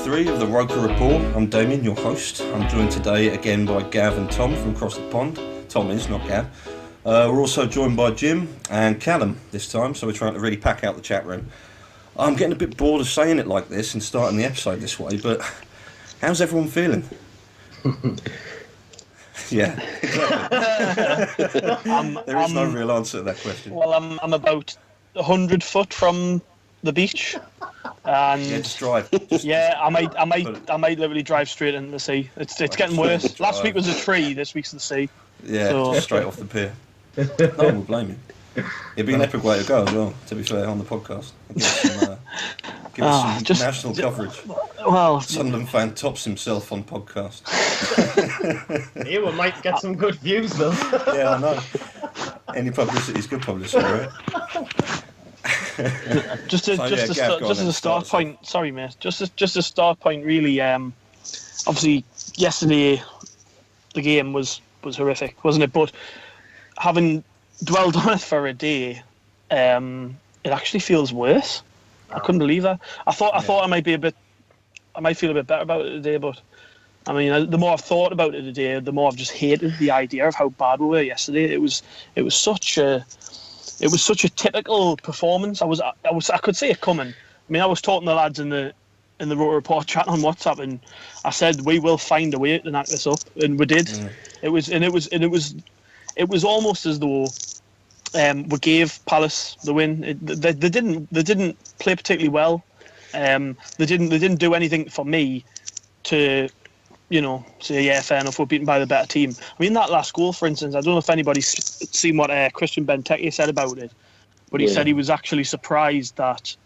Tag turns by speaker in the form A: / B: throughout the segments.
A: 3 of the Roker Rapport. I'm Damian, your host. I'm joined today again by Gav and Tom from across the pond. Tom is, not Gav. We're also joined by Jim and Callum this time, so we're trying to really pack out the chat room. I'm getting a bit bored of saying it like this and starting the episode this way, but how's everyone feeling? Yeah, exactly. There is no real answer to that question.
B: Well, I'm about 100 foot from the beach, and
A: yeah, just drive.
B: I might literally drive straight into the sea. It's getting worse. Last week was a tree. This week's the sea.
A: Yeah, so. Just straight off the pier. No one will blame you. It'd be an epic way to go as well, to be fair, on the podcast. Give us some national coverage.
B: Well,
A: Sunderland fan tops himself on podcast.
C: Yeah, we might get some good views though.
A: Yeah, I know. Any publicity is good publicity, right?
B: just as a start point. Sorry, mate. Just a start point. Really, obviously, yesterday the game was horrific, wasn't it? But having dwelled on it for a day, it actually feels worse. I couldn't believe that. I thought I might feel a bit better about it today, but I mean, the more I've thought about it today, the more I've just hated the idea of how bad we were yesterday. It was such a typical performance. I could see it coming. I mean, I was talking to the lads in the Roker Report chat on WhatsApp, and I said we will find a way to knock this up, and we did. It was almost as though we gave Palace the win. They didn't play particularly well. They didn't do anything for me to, say, yeah, fair enough, we're beaten by the better team. I mean, that last goal, for instance, I don't know if anybody's seen what Christian Benteke said about it, but he said he was actually surprised that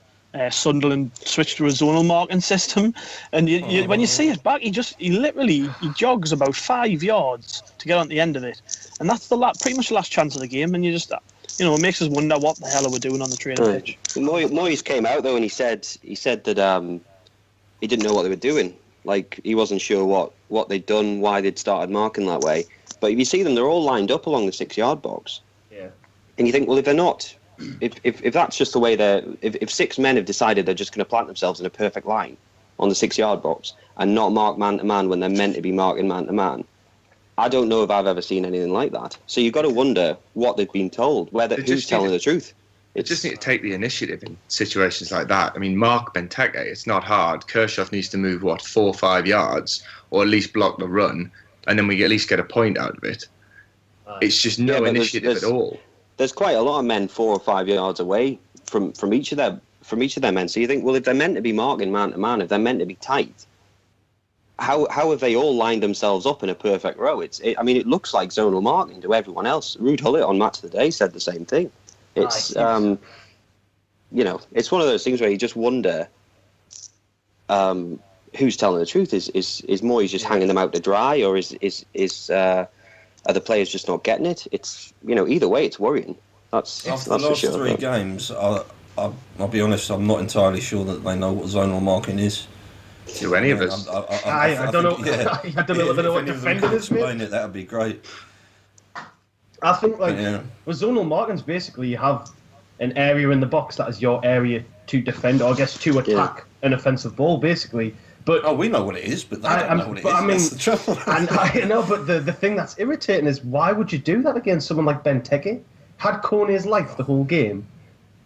B: Sunderland switched to a zonal marking system, and when you see it back, he jogs about 5 yards to get on the end of it, and that's pretty much the last chance of the game, and you just, it makes us wonder what the hell are we doing on the training pitch.
D: Moyes came out though, and he said that he didn't know what they were doing. Like, he wasn't sure what they'd done, why they'd started marking that way. But if you see them, they're all lined up along the 6-yard box. Yeah. And you think, well, if they're not, if that's just the way if 6 men have decided they're just going to plant themselves in a perfect line on the 6-yard box and not mark man to man when they're meant to be marking man to man, I don't know if I've ever seen anything like that. So you've got to wonder what they've been told, who's telling the truth.
E: They just need to take the initiative in situations like that. I mean, Mark Benteke, it's not hard. Kirchhoff needs to move, 4 or 5 yards, or at least block the run, and then we at least get a point out of it. It's just no initiative at all.
D: There's quite a lot of men 4 or 5 yards away from each of their men. So you think, well, if they're meant to be marking man to man, if they're meant to be tight, how have they all lined themselves up in a perfect row? It looks like zonal marking to everyone else. Ruud Gullit on Match of the Day said the same thing. It's it's one of those things where you just wonder who's telling the truth. Is Moyes just hanging them out to dry, or are the players just not getting it? It's either way, it's worrying. That's
A: after the last 3 games. I'll be honest, I'm not entirely sure that they know what zonal marking is.
E: Do any of us?
C: I don't know. Yeah. I don't know what defending is.
A: Explain it. That would be great.
C: I think with zonal markings, basically you have an area in the box that is your area to defend, or I guess to attack an offensive ball, basically. But
A: we know what it is, but they don't know what it is. I mean, that's the trouble.
C: And I know, but the thing that's irritating is, why would you do that against someone like Benteke? Had Kone's life the whole game,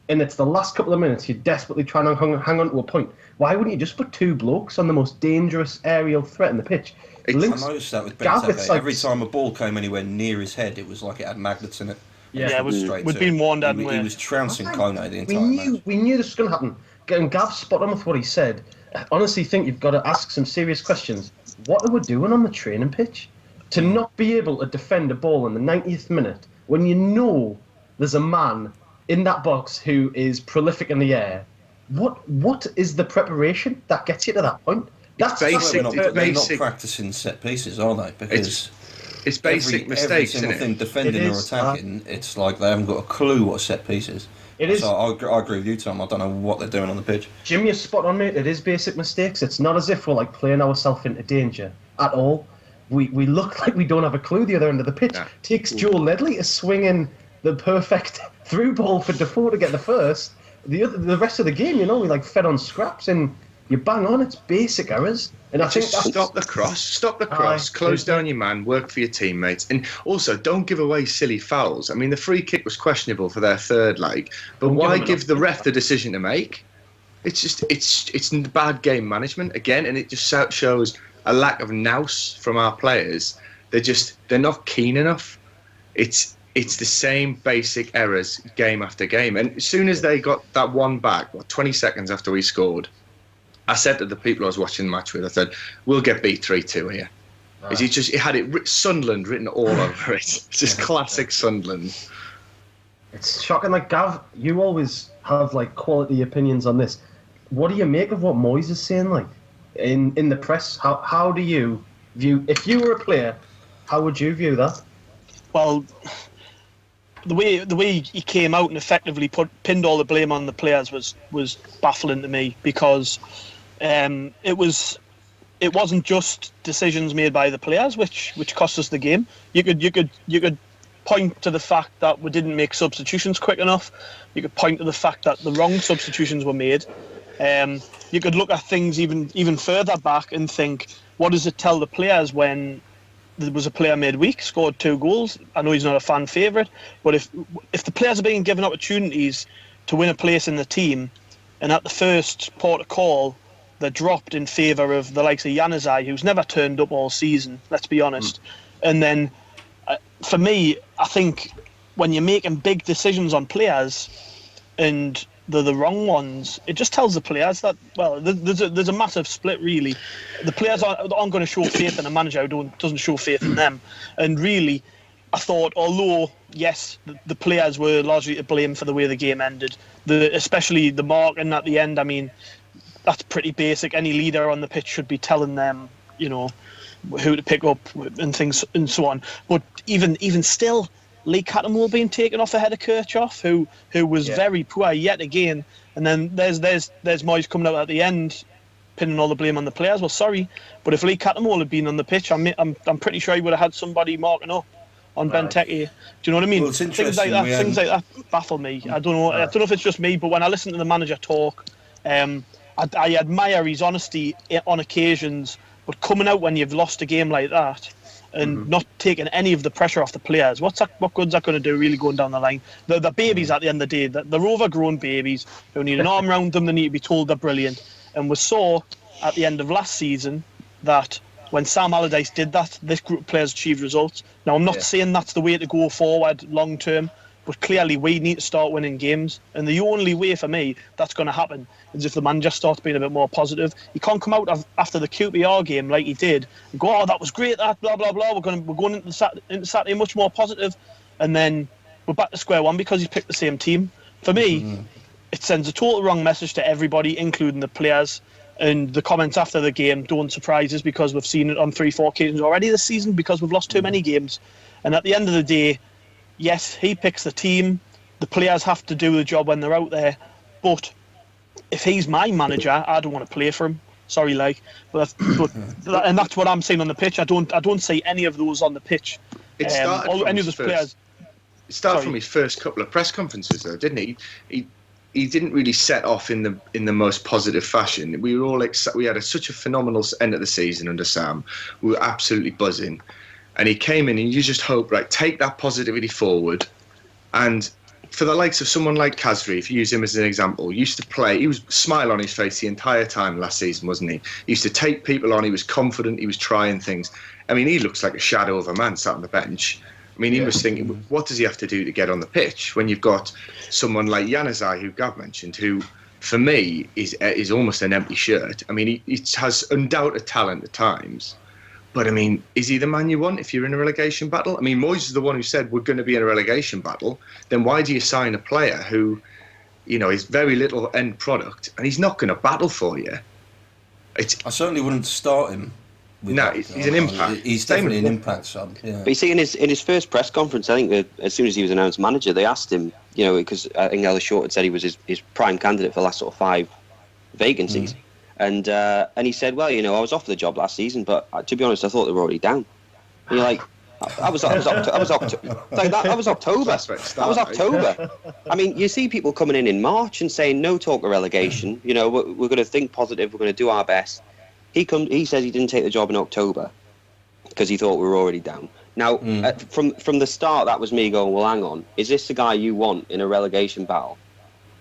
C: and it's the last couple of minutes you're desperately trying to hang on to a point. Why wouldn't you just put 2 blokes on the most dangerous aerial threat in the pitch?
A: I noticed that with Benteke. Every time a ball came anywhere near his head, it was like it had magnets in it.
B: Yeah, we'd been warned, hadn't we?
A: He was trouncing Kone the entire match.
C: We knew this was going to happen. And Gav's spot on with what he said. I honestly think you've got to ask some serious questions. What are we doing on the training pitch? To not be able to defend a ball in the 90th minute when you know there's a man in that box who is prolific in the air. What is the preparation that gets you to that point?
A: That's basic. They're not practicing set pieces, are they? Because
E: it's basic mistakes.
A: Every single thing, defending or attacking, it's like they haven't got a clue what a set piece is. It is. So I agree with you, Tom. I don't know what they're doing on the pitch.
C: Jim, you're spot on, mate. It is basic mistakes. It's not as if we're playing ourselves into danger at all. We look like we don't have a clue the other end of the pitch. Yeah. Takes Joe Ledley to swing in the perfect through ball for Defoe to get the first. The rest of the game, we fed on scraps, and You bang on, it's basic errors. And I think that's...
E: Stop the cross, close down your man, work for your teammates. And also, don't give away silly fouls. I mean, the free kick was questionable for their third leg, but why give the ref the decision to make? It's bad game management, again, and it just shows a lack of nous from our players. They're not keen enough. It's the same basic errors game after game. And as soon as they got that one back, 20 seconds after we scored, I said to the people I was watching the match with, I said, we'll get beat 3-2 here. Right. It had Sunderland written all over it. It's just classic Sunderland.
C: It's shocking. Like, Gav, you always have like quality opinions on this. What do you make of what Moyes is saying, like, in the press? How do you view, if you were a player, how would you view that? Well,
B: the way he came out and effectively pinned all the blame on the players was baffling to me, because it wasn't just decisions made by the players which cost us the game. You could point to the fact that we didn't make substitutions quick enough. You could point to the fact that the wrong substitutions were made. You could look at things even further back and think, what does it tell the players when there was a player mid-week, scored 2 goals? I know he's not a fan favourite, but if the players are being given opportunities to win a place in the team, and at the first port of call, they're dropped in favour of the likes of Januzaj, who's never turned up all season, let's be honest. And then, for me, I think when you're making big decisions on players and they're the wrong ones, it just tells the players that, well, there's a massive split, really. The players aren't going to show faith in a manager who doesn't show faith in them. And really, I thought, although, yes, the players were largely to blame for the way the game ended, especially the marking at the end, I mean, that's pretty basic. Any leader on the pitch should be telling them, who to pick up and things and so on. But even still, Lee Cattermole being taken off ahead of Kirchhoff, who was very poor yet again. And then there's Moyes coming out at the end, pinning all the blame on the players. Well, sorry, but if Lee Cattermole had been on the pitch, I'm pretty sure he would have had somebody marking up on Benteke. Do you know what I mean?
A: Well,
B: things like that baffle me. I don't know. I don't know if it's just me, but when I listen to the manager talk, I admire his honesty on occasions, but coming out when you've lost a game like that and not taking any of the pressure off the players, what good's that going to do really going down the line? They're babies at the end of the day. They're overgrown babies who need an arm around them. They need to be told they're brilliant. And we saw at the end of last season that when Sam Allardyce did that, this group of players achieved results. Now, I'm not saying that's the way to go forward long term, but clearly we need to start winning games. And the only way for me that's going to happen is if the manager starts being a bit more positive. He can't come out after the QPR game like he did and go, oh, that was great, that, blah, blah, blah. We're going into Saturday much more positive. And then we're back to square one because he's picked the same team. For me, it sends a total wrong message to everybody, including the players. And the comments after the game don't surprise us because we've seen it on 3-4 occasions already this season because we've lost too many games. And at the end of the day, yes, he picks the team. The players have to do the job when they're out there. But if he's my manager, I don't want to play for him. Sorry, and that's what I'm saying on the pitch. I don't see any of those on the pitch.
E: It started from his first couple of press conferences, though, didn't he? He didn't really set off in the most positive fashion. We were all we had such a phenomenal end of the season under Sam. We were absolutely buzzing. And he came in and you just hope, right, take that positivity forward. And for the likes of someone like Kazri, if you use him as an example, used to play, he was a smile on his face the entire time last season, wasn't he? He used to take people on, he was confident, he was trying things. I mean, he looks like a shadow of a man sat on the bench. I mean, he was thinking, what does he have to do to get on the pitch? When you've got someone like Januzaj, who Gav mentioned, who, for me, is almost an empty shirt. I mean, he has undoubted talent at times. But, I mean, is he the man you want if you're in a relegation battle? I mean, Moyes is the one who said we're going to be in a relegation battle. Then why do you sign a player who, is very little end product and he's not going to battle for you?
A: I certainly wouldn't start him.
E: No, he's an impact.
A: He's definitely an impact sub. Yeah.
D: But you see, in his first press conference, I think that as soon as he was announced manager, they asked him, because I think Ellis Short had said he was his prime candidate for the last sort of 5 vacancies. And he said, well, I was off the job last season, but to be honest, I thought they were already down. And you're like, That was October. That was October. I mean, you see people coming in March and saying no talk of relegation. You know, we're going to think positive. We're going to do our best. He says he didn't take the job in October because he thought we were already down. Now, from the start, that was me going, well, hang on. Is this the guy you want in a relegation battle?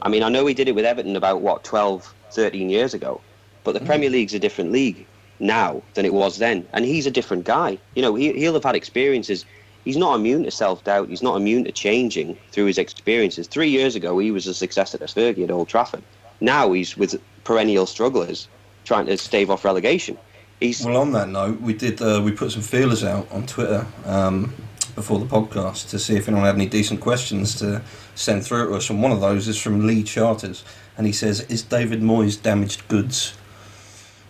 D: I mean, I know he did it with Everton about, 12, 13 years ago. But the Premier League's a different league now than it was then. And he's a different guy. You know, he'll have had experiences. He's not immune to self-doubt. He's not immune to changing through his experiences. 3 years ago, he was a successor to Fergie at Old Trafford. Now he's with perennial strugglers trying to stave off relegation.
A: Well, on that note, we put some feelers out on Twitter before the podcast to see if anyone had any decent questions to send through to us. And one of those is from Lee Charters. And he says, is David Moyes damaged goods?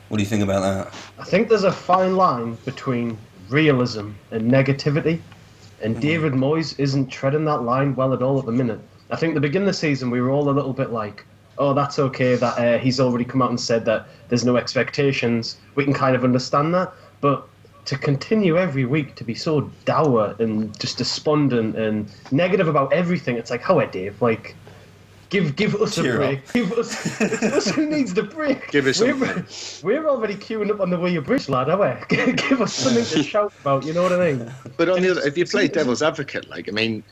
A: What do you think about that?
C: I think there's a fine line between realism and negativity, and David Moyes isn't treading that line well at all at the minute. I think at the beginning of the season we were all a little bit like, oh, that's okay that he's already come out and said that there's no expectations. We can kind of understand that, but to continue every week to be so dour and just despondent and negative about everything, it's like, how Dave, like, Give us a break. Give us. It's us who needs the break.
E: Give us something.
C: We're already queuing up on the Weir Bridge, lad, are we? Give us something to shout about. You know what I mean?
E: But on the other, if you play devil's advocate, like, I mean,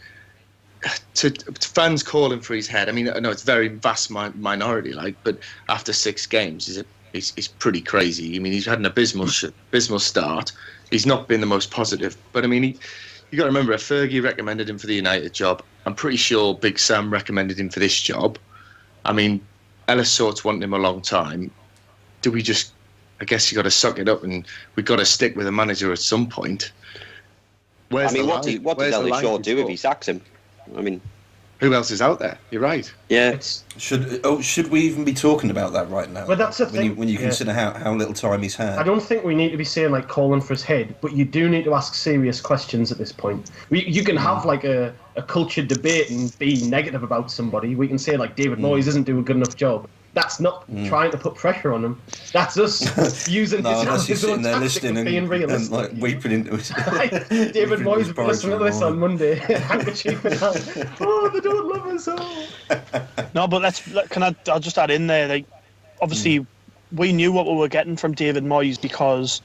E: to fans calling for his head. I mean, I know it's very vast minority, like, but after 6 games, he's pretty crazy. I mean, he's had an abysmal start. He's not been the most positive, but I mean, you got to remember, if Fergie recommended him for the United job, I'm pretty sure Big Sam recommended him for this job. I mean, Ellis Sort's wanted him a long time. I guess you got to suck it up and we've got to stick with a manager at some point.
D: What does Ellis Short do if he sacks him? I mean,
E: who else is out there? You're right.
D: Yeah.
A: Should we even be talking about that right now?
C: Well, that's the thing.
A: When you consider how little time he's had.
C: I don't think we need to be saying, like, calling for his head, but you do need to ask serious questions at this point. You can have, like, a cultured debate and be negative about somebody. We can say, like, David Moyes isn't doing a good enough job. That's not trying to put pressure on him. That's us using his own tactic of being realistic.
A: And, like, weeping into it.
C: David Moyes will be listening to this on Monday. Handkerchief in hand. Oh, they don't love us all.
B: No, but I'll just add in there, like, obviously we knew what we were getting from David Moyes because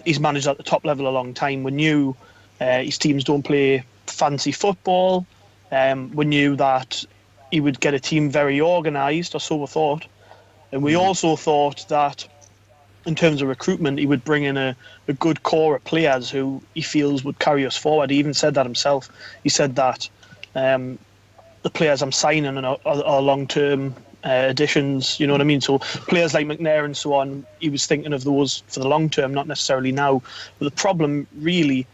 B: he's managed at the top level a long time. We knew his teams don't play fancy football. We knew that he would get a team very organised, or so we thought. And we also thought that in terms of recruitment, he would bring in a good core of players who he feels would carry us forward. He even said that himself. He said that the players I'm signing are long-term additions, you know what I mean? So players like McNair and so on, he was thinking of those for the long term, not necessarily now. But the problem really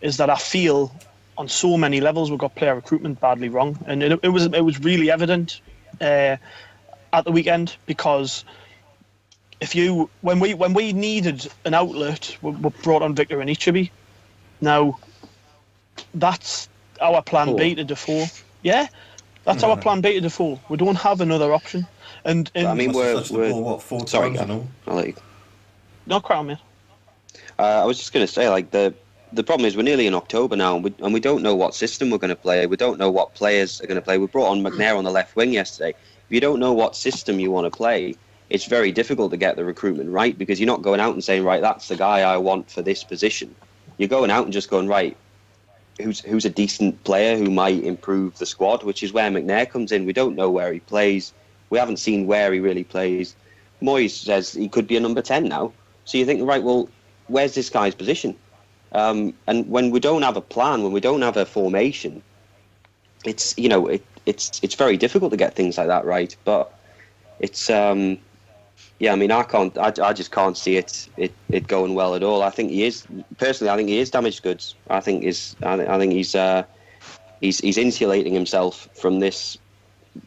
B: is that I feel on so many levels we've got player recruitment badly wrong, and it was really evident at the weekend, because when we needed an outlet, we brought on Victor Anichebe. Now that's our plan B to Defoe. Yeah, that's our plan B to Defoe. We don't have another option. And
D: I mean, we're
A: 4 times and all.
D: I'll let you.
B: No, crown me.
D: I was just going to say, like, the problem is we're nearly in October now, and we don't know what system we're going to play. We don't know what players are going to play. We brought on McNair on the left wing yesterday. If you don't know what system you want to play, it's very difficult to get the recruitment right, because you're not going out and saying, right, that's the guy I want for this position. You're going out and just going, right, who's a decent player who might improve the squad, which is where McNair comes in. We don't know where he plays. We haven't seen where he really plays. Moyes says he could be a number 10 now. So you think, right, well, where's this guy's position? And when we don't have a plan, when we don't have a formation, it's very difficult to get things like that right. But it's I mean, I just can't see it going well at all. I think he is damaged goods. I think he's insulating himself from this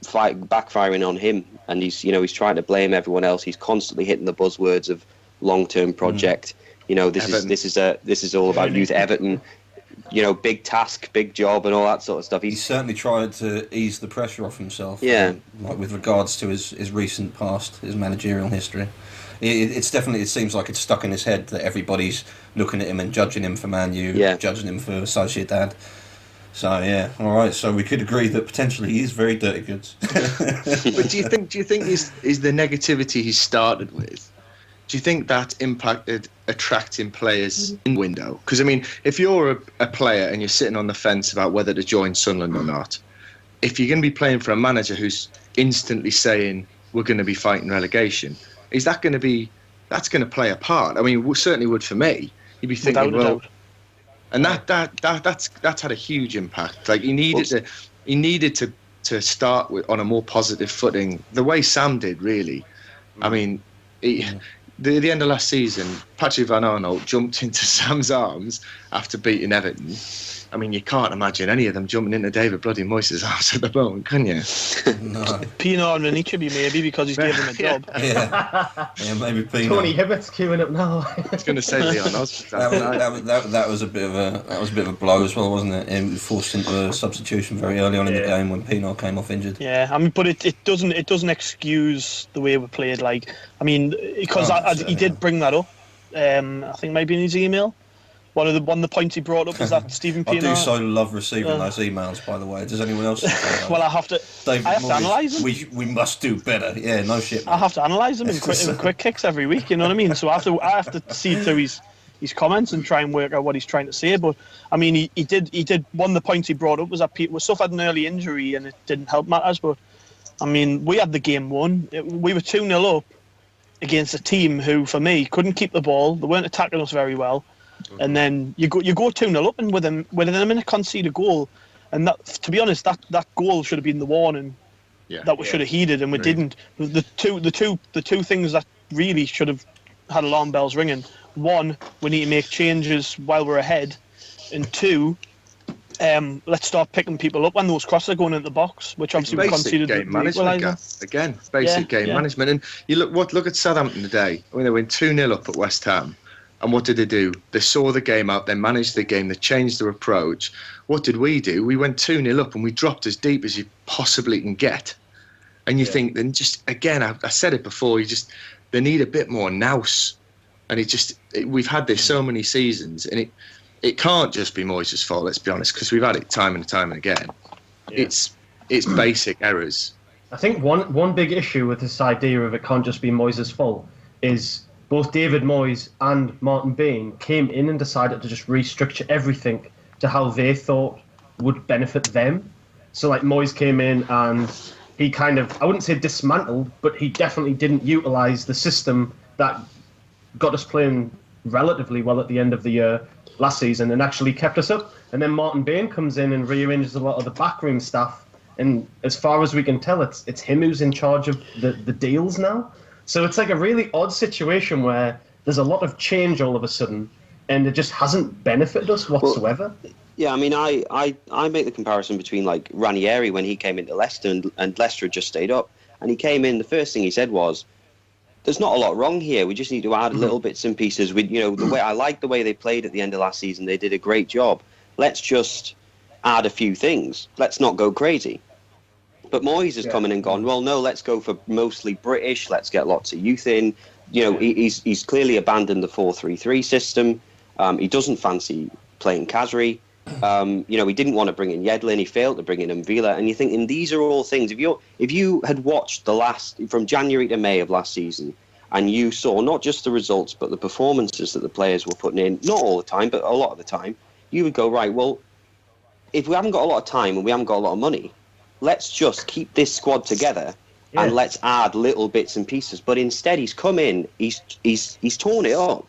D: fight backfiring on him, and he's trying to blame everyone else. He's constantly hitting the buzzwords of long-term project. This is all about youth. Everton, big task, big job, and all that sort of stuff.
A: He's certainly tried to ease the pressure off himself.
D: Yeah,
A: like with regards to his recent past, his managerial history. it's definitely, it seems like it's stuck in his head that everybody's looking at him and judging him for Man U, judging him for Sociedad. So yeah, all right. So we could agree that potentially he is very dirty goods.
E: But do you think is the negativity he started with? Do you think that impacted attracting players in the window? Because I mean, if you're a player and you're sitting on the fence about whether to join Sunderland or not, if you're going to be playing for a manager who's instantly saying we're going to be fighting relegation, is that going to be, that's going to play a part? I mean, it certainly would for me. You'd be thinking, well, and that's had a huge impact. Like he needed to start with on a more positive footing, the way Sam did. Really, I mean, the end of last season, Patrick Van Arnold jumped into Sam's arms after beating Everton. I mean, you can't imagine any of them jumping into David bloody Moyes' arms at the moment, can you?
A: No.
B: Pienaar and Anichebe maybe, because he's gave him a job.
A: Yeah, maybe Pienaar.
C: Tony Hibbert's queuing up now.
E: I was going to say Leon Osborne.
A: That was a bit of a blow as well, wasn't it? He was forced into a substitution very early on in the game when Pienaar came off injured.
B: Yeah, I mean, but it doesn't excuse the way we played. Like, I mean, because he did bring that up. I think maybe in his email. One of the points he brought up was that Stephen Pienaar.
A: I do so love receiving those emails, by the way. Does anyone else?
B: Well, I have to analyse them.
A: We must do better. Yeah, no shit. Man.
B: I have to analyse them in quick kicks every week. You know what I mean? So I have to see through his comments and try and work out what he's trying to say. But I mean, he did. One of the points he brought up was that we suffered an early injury and it didn't help matters. But I mean, we had the game won. We were 2-0 up against a team who, for me, couldn't keep the ball. They weren't attacking us very well. And then you go 2-0 up, and within a minute concede a goal, and that, to be honest, that goal should have been the warning that we should have heeded, and we didn't. The two things that really should have had alarm bells ringing: one, we need to make changes while we're ahead, and two, let's start picking people up when those crosses are going into the box, which obviously we conceded.
E: Game management again, basic game management, and you look at Southampton today. I mean, they went 2-0 up at West Ham. And what did they do? They saw the game out, they managed the game, they changed their approach. What did we do? We went 2-0 up and we dropped as deep as you possibly can get. And you think, then just, again, I said it before, they need a bit more nous. And we've had this so many seasons, and it can't just be Moyes' fault, let's be honest, because we've had it time and time and again. Yeah. It's basic errors.
C: I think one big issue with this idea of it can't just be Moyes' fault is both David Moyes and Martin Bain came in and decided to just restructure everything to how they thought would benefit them. So like Moyes came in and he kind of, I wouldn't say dismantled, but he definitely didn't utilise the system that got us playing relatively well at the end of the year last season and actually kept us up. And then Martin Bain comes in and rearranges a lot of the backroom staff. And as far as we can tell, it's him who's in charge of the deals now. So it's like a really odd situation where there's a lot of change all of a sudden, and it just hasn't benefited us whatsoever.
D: Well, yeah, I mean, I make the comparison between like Ranieri when he came into Leicester and Leicester had just stayed up, and he came in. The first thing he said was, "There's not a lot wrong here. We just need to add little bits and pieces. I like the way they played at the end of last season. They did a great job. Let's just add a few things. Let's not go crazy." But Moyes has come in and gone, well, no, let's go for mostly British. Let's get lots of youth in. He's clearly abandoned the 4-3-3 system. He doesn't fancy playing Khazri. He didn't want to bring in Yedlin. He failed to bring in Mvila. And you're thinking, these are all things. If you had watched from January to May of last season, and you saw not just the results, but the performances that the players were putting in, not all the time, but a lot of the time, you would go, right, well, if we haven't got a lot of time and we haven't got a lot of money, let's just keep this squad together and let's add little bits and pieces. But instead, he's come in, he's torn it up,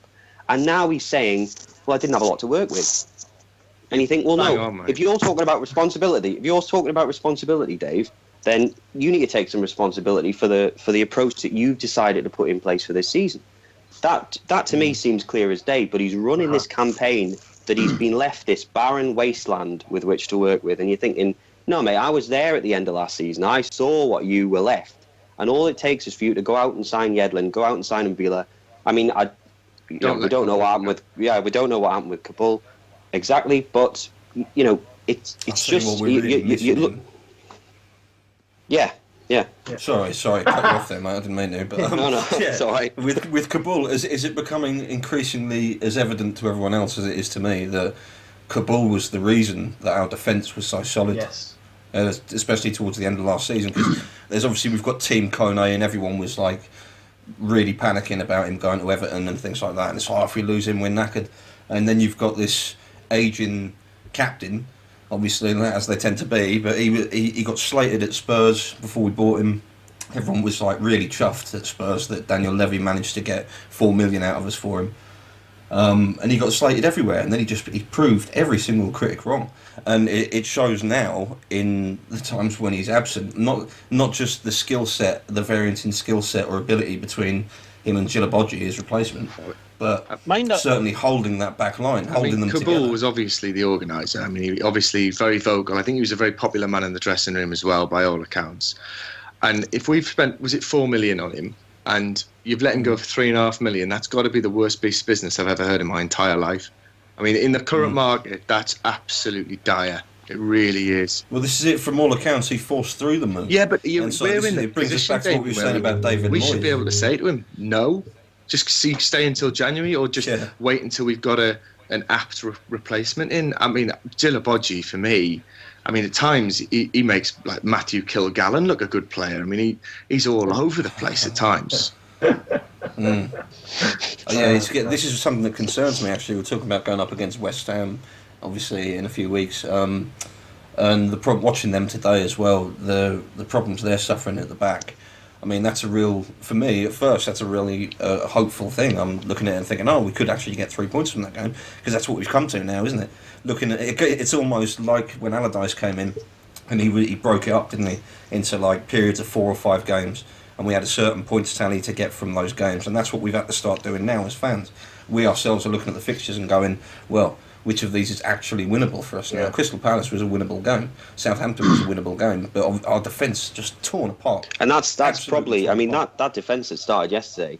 D: and now he's saying, well, I didn't have a lot to work with. And you think, well, no, if you're talking about responsibility, Dave, then you need to take some responsibility for the approach that you've decided to put in place for this season. That to me seems clear as day, but he's running this campaign that he's been left this barren wasteland with which to work with, and you're thinking, no, mate, I was there at the end of last season. I saw what you were left. And all it takes is for you to go out and sign Yedlin, go out and sign Mvila. I mean, we don't know what happened with Kabul exactly, but it's just look. Yeah, Yeah.
A: Sorry, cut you off there, mate. I didn't mean to. But,
D: no, it's all right.
A: With Kabul, is it becoming increasingly as evident to everyone else as it is to me that Kabul was the reason that our defence was so solid?
C: Yes.
A: Especially towards the end of last season, because we've got Team Kone and everyone was like really panicking about him going to Everton and things like that, and it's like, if we lose him, we're knackered. And then you've got this aging captain, obviously, as they tend to be, but he got slated at Spurs before we bought him. Everyone was like really chuffed at Spurs that Daniel Levy managed to get $4 million out of us for him. And he got slated everywhere, and then he proved every single critic wrong. And it shows now in the times when he's absent, not just the skill set, the variance in skill set or ability between him and Djilobodji, his replacement, but certainly holding that back line, holding them
E: Kabul
A: together.
E: Was obviously the organiser. I mean, he obviously very vocal. I think he was a very popular man in the dressing room as well, by all accounts. And if we've spent, was it $4 million on him, and you've let him go for $3.5 million, that's got to be the worst piece of business I've ever heard in my entire life. I mean, in the current market, that's absolutely dire. It really is.
A: Well, this is it. From all accounts, he forced through the move.
E: Yeah, but
A: it brings us back to what we were saying about David Moyes.
E: We should be able to say to him, no, just stay until January, or just wait until we've got an apt replacement in. I mean, Djilobodji, for me, I mean, at times he makes like Matthew Kilgallen look a good player. I mean, he's all over the place at times.
A: This is something that concerns me, actually. We're talking about going up against West Ham, obviously, in a few weeks. And watching them today as well, the problems they're suffering at the back. I mean, for me, at first, that's a really hopeful thing. I'm looking at it and thinking, we could actually get 3 points from that game, because that's what we've come to now, isn't it? Looking at it, it's almost like when Allardyce came in, and he broke it up, didn't he, into like periods of 4 or 5 games, and we had a certain points tally to get from those games, and that's what we've had to start doing now as fans. We ourselves are looking at the fixtures and going, well, which of these is actually winnable for us now? Crystal Palace was a winnable game. Southampton was a winnable game, but our defence just torn apart.
D: And that's probably, I mean, that defence that started yesterday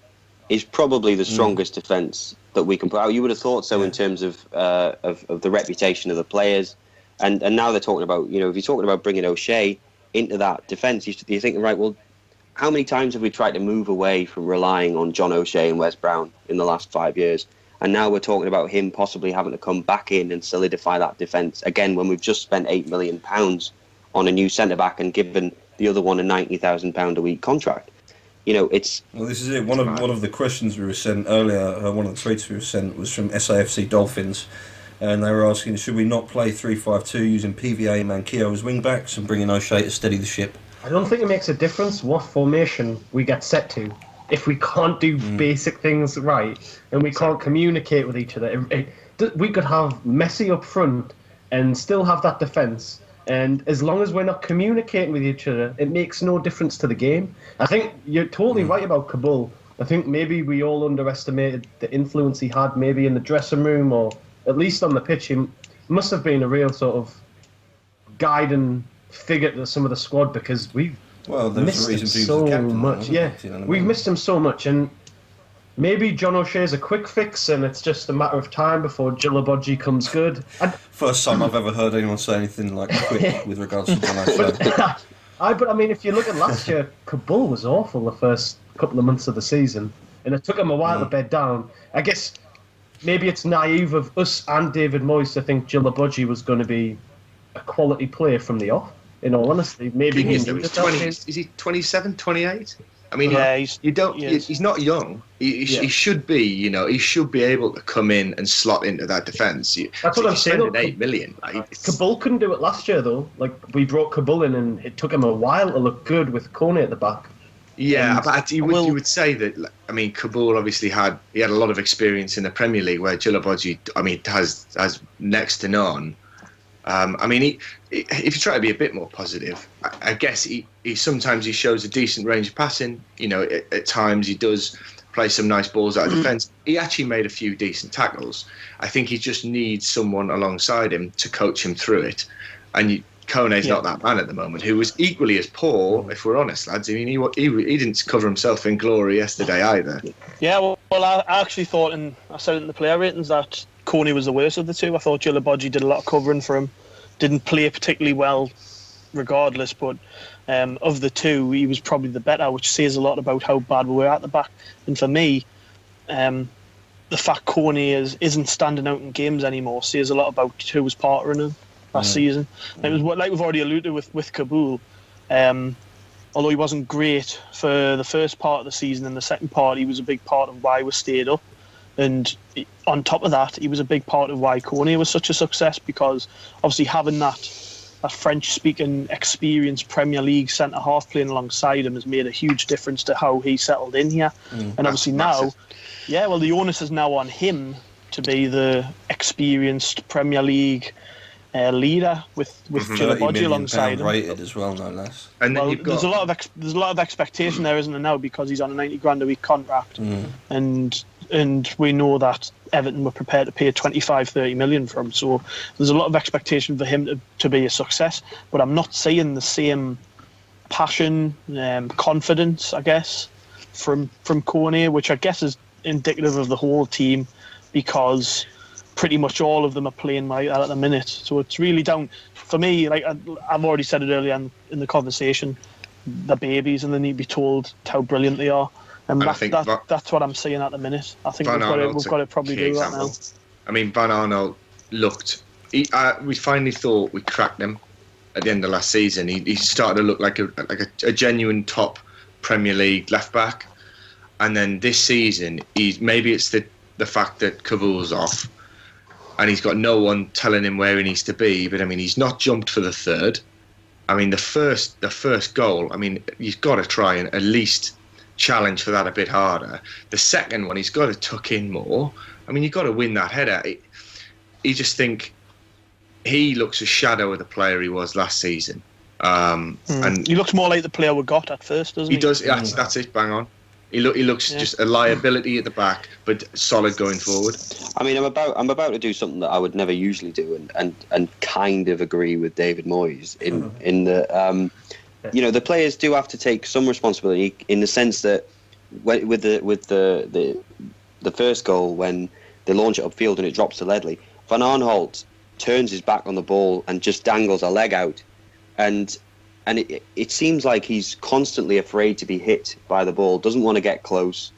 D: is probably the strongest defence that we can put out. You would have thought so in terms of the reputation of the players, and now they're talking about, if you're talking about bringing O'Shea into that defence, you're thinking, right, well, how many times have we tried to move away from relying on John O'Shea and Wes Brown in the last 5 years? And now we're talking about him possibly having to come back in and solidify that defence again when we've just spent £8 million on a new centre-back and given the other one a £90,000 a week contract. It's...
A: Well, this is it. One of the questions we were sent earlier, one of the tweets we were sent was from SAFC Dolphins, and they were asking, should we not play 3-5-2 using PVA and Mankio as wing-backs and bringing O'Shea to steady the ship?
C: I don't think it makes a difference what formation we get set to. If we can't do basic things right and we can't communicate with each other, we could have Messi up front and still have that defence. And as long as we're not communicating with each other, it makes no difference to the game. I think you're totally right about Kabul. I think maybe we all underestimated the influence he had maybe in the dressing room, or at least on the pitch. He must have been a real sort of guiding figure to some of the squad, because we've missed him so much. We've missed him so much, and maybe John O'Shea's a quick fix, and it's just a matter of time before Djilobodji comes good.
A: First time I've ever heard anyone say anything like quick with regards to John O'Shea.
C: But I mean, if you look at last year, Kabul was awful the first couple of months of the season, and it took him a while to bed down. I guess maybe it's naive of us and David Moyes to think Djilobodji was going to be a quality player from the off. In all honesty, maybe
E: he's 20. Is he 27, 28? I mean, he's not young. He should be. He should be able to come in and slot into that defence.
C: That's what I'm saying.
E: $8 million.
C: Kabul couldn't do it last year, though. Like, we brought Kabul in, and it took him a while to look good with Kone at the back.
E: Yeah, but you would say that. I mean, Kabul obviously had a lot of experience in the Premier League, where Djilobodji, has next to none. I mean, if you try to be a bit more positive, I guess he sometimes shows a decent range of passing. At times he does play some nice balls out of defence. He actually made a few decent tackles. I think he just needs someone alongside him to coach him through it. And Kone's not that man at the moment, who was equally as poor, if we're honest, lads. I mean, he didn't cover himself in glory yesterday either.
B: Yeah, well, I actually thought, and I said it in the player ratings, that Kone was the worst of the two. I thought Djilobodji did a lot of covering for him, didn't play particularly well regardless, but of the two, he was probably the better, which says a lot about how bad we were at the back. And for me, the fact Corney isn't standing out in games anymore says a lot about who was partnering him last season. It was like we've already alluded with Kabul. Although he wasn't great for the first part of the season, and the second part, he was a big part of why we stayed up. And on top of that, he was a big part of why Corney was such a success, because obviously having that French-speaking, experienced Premier League centre-half playing alongside him has made a huge difference to how he settled in here. And obviously now, the onus is now on him to be the experienced Premier League leader with Chilabodji alongside him.
A: Rated as well, no less.
E: And then
B: there's a lot of expectation there, isn't there, now, because he's on a $90,000 a week contract, and we know that Everton were prepared to pay 25-30 million for him. So there's a lot of expectation for him to be a success. But I'm not seeing the same passion, confidence, I guess, from Corney, which I guess is indicative of the whole team, because pretty much all of them are playing like that at the minute. So it's really down, for me, like I've already said it earlier in the conversation, they're babies and they need to be told how brilliant they are. And that's what I'm seeing at the minute. I think we've got to probably do that now.
E: I mean, Van Arnold looked... we finally thought we cracked him at the end of last season. He started to look like a genuine top Premier League left-back. And then this season, maybe it's the fact that Kabul's off and he's got no one telling him where he needs to be. But, I mean, he's not jumped for the third. I mean, the first goal, I mean, you've got to try and at least challenge for that a bit harder. The second one, he's got to tuck in more. I mean, you've got to win that header. You just think he looks a shadow of the player he was last season. And
B: he looks more like the player we got at first, doesn't he?
E: He does. That's it. Bang on. He looks just a liability at the back, but solid going forward.
D: I mean, I'm about to do something that I would never usually do, and kind of agree with David Moyes in the. The players do have to take some responsibility in the sense that with the first goal, when they launch it upfield and it drops to Ledley, Van Aanholt turns his back on the ball and just dangles a leg out, and it seems like he's constantly afraid to be hit by the ball, doesn't want to get close,